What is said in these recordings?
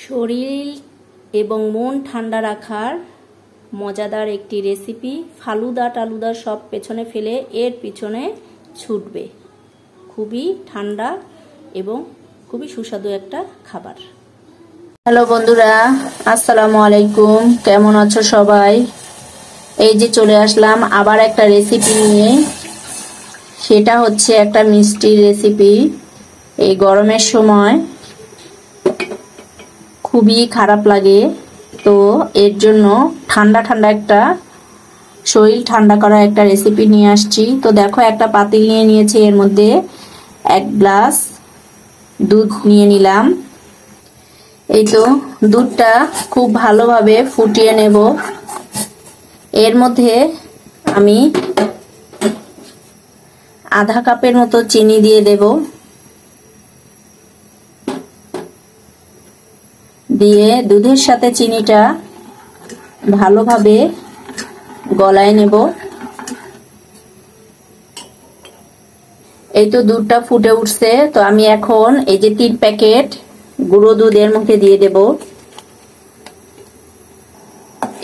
শরীর এবং মন ঠান্ডা রাখার মজাদার একটি রেসিপি। ফালুদা টালুদা সব পেছনে ফেলে এর পিছনে ছুটবে। খুবই ঠান্ডা এবং খুবই সুস্বাদু একটা খাবার। হ্যালো বন্ধুরা, আসসালামু আলাইকুম। কেমন আছো সবাই? এই যে চলে আসলাম আবার একটা রেসিপি নিয়ে। সেটা হচ্ছে একটা মিষ্টির রেসিপি। এই গরমের সময় খুবই খারাপ লাগে, তো এর জন্য ঠান্ডা ঠান্ডা একটা শরীর ঠান্ডা করা একটা রেসিপি নিয়ে আসছি। তো দেখো, একটা পাতিল নিয়ে নিয়েছি, এর মধ্যে 1 গ্লাস দুধ নিয়ে নিলাম। এই তো দুধটা খুব ভালোভাবে ফুটিয়ে নেব। এর মধ্যে আমি আধা কাপের মতো চিনি দিয়ে দেব। দিয়ে দুধের সাথে চিনিটা ভালোভাবে গলায় নেব। এই তো দুধটা ফুটে উঠছে, তো আমি এখন এই যে 3 প্যাকেট গুঁড়ো দুধ এর মধ্যে দিয়ে দেব।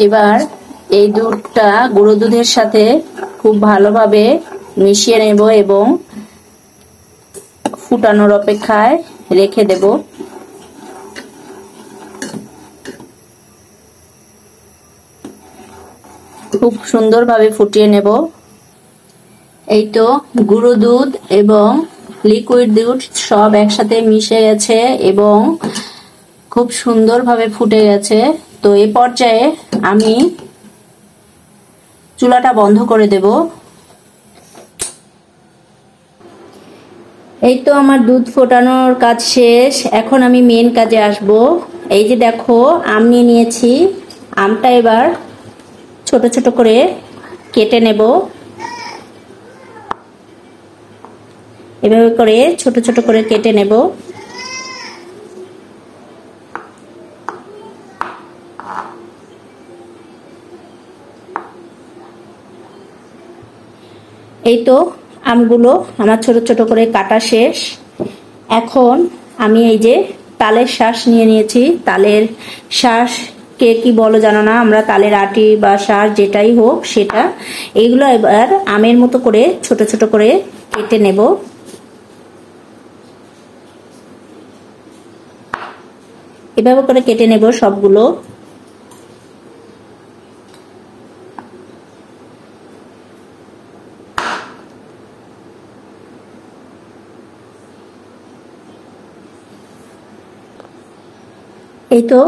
এবার এই দুধটা গুঁড়ো দুধের সাথে খুব ভালোভাবে মিশিয়ে নেব এবং ফুটানোর অপেক্ষায় রেখে দেব। খুব সুন্দরভাবে ফুটিয়ে নেব। এই তো গুঁড়ো দুধ এবং লিকুইড দুধ সব একসাথে মিশে গেছে এবং খুব সুন্দরভাবে ফুটে গেছে। তো এই পর্যায়ে আমি চুলাটা বন্ধ করে দেব। এই তো আমার দুধ ফোটানোর কাজ শেষ। এখন আমি মেন কাজে আসব। এই যে দেখো, আম নিয়ে নিয়েছি। আমটা এবার ছোট ছোট করে কেটে নেব। এভাবে করে ছোট ছোট করে কেটে নেব। এই তো আমগুলো আমার ছোট ছোট করে কাটা শেষ। এখন আমি এই যে তালের শাঁস নিয়ে নিয়েছি। তালের শাঁস কে কি বলো জানো না, আমরা তালের আটি বা শাঁস যেটাই হোক সেটা। এইগুলো এবার আমের মতো করে ছোট ছোট করে কেটে নেব। এভাবে করে কেটে নেব সবগুলো। এই তো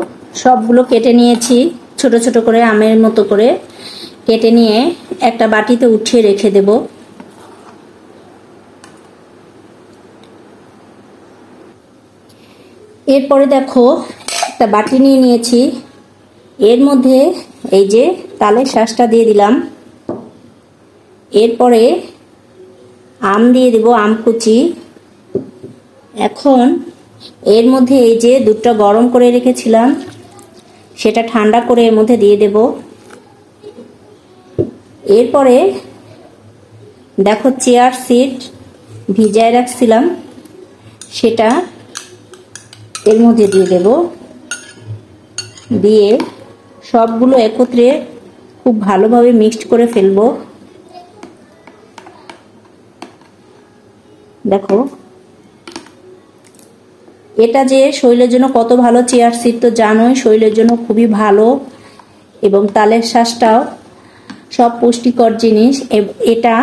সবগুলো কেটে নিয়েছি ছোট ছোট করে আমের মতো করে কেটে নিয়ে একটা বাটিতে উঠিয়ে রেখে দেব। এরপরে দেখো, একটা বাটি নিয়ে নিয়েছি। এর মধ্যে এই যে তালের শাঁসটা দিয়ে দিলাম। এরপরে আম দিয়ে দেব, আম কুচি। এখন এর মধ্যে এই যে দুধটা গরম করে রেখেছিলাম সেটা ঠান্ডা করে এর মধ্যে দিয়ে দেব। এরপরে দেখো, চিয়া সিড ভিজায় রাখছিলাম সেটা এর মধ্যে দিয়ে দেব। দিয়ে সবগুলো একত্রে খুব ভালোভাবে মিক্সড করে ফেলবো। দেখো, এটা যে শরীরের জন্য কত ভালো। চিয়া সিড তো জানোই শরীরের জন্য খুবই ভালো, এবং তালের শাঁসটাও সব পুষ্টিকর জিনিস। এটা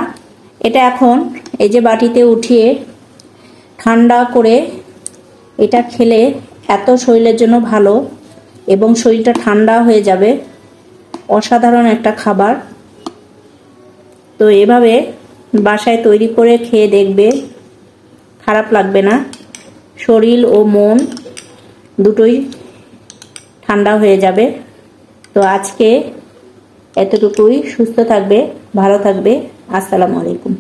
এটা এখন এই যে বাটিতে উঠিয়ে ঠান্ডা করে এটা খেলে এত শরীরের জন্য ভালো এবং শরীরটা ঠান্ডা হয়ে যাবে। অসাধারণ একটা খাবার। তো এভাবে বাসায় তৈরি করে খেয়ে দেখবে, খারাপ লাগবে না। শরীর ও মন দুটোই ঠান্ডা হয়ে যাবে। তো আজকে এতটুকুই। সুস্থ থাকবে, ভালো থাকবে। আসসালামু আলাইকুম।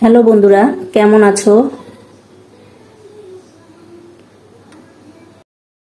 হ্যালো বন্ধুরা, কেমন আছো?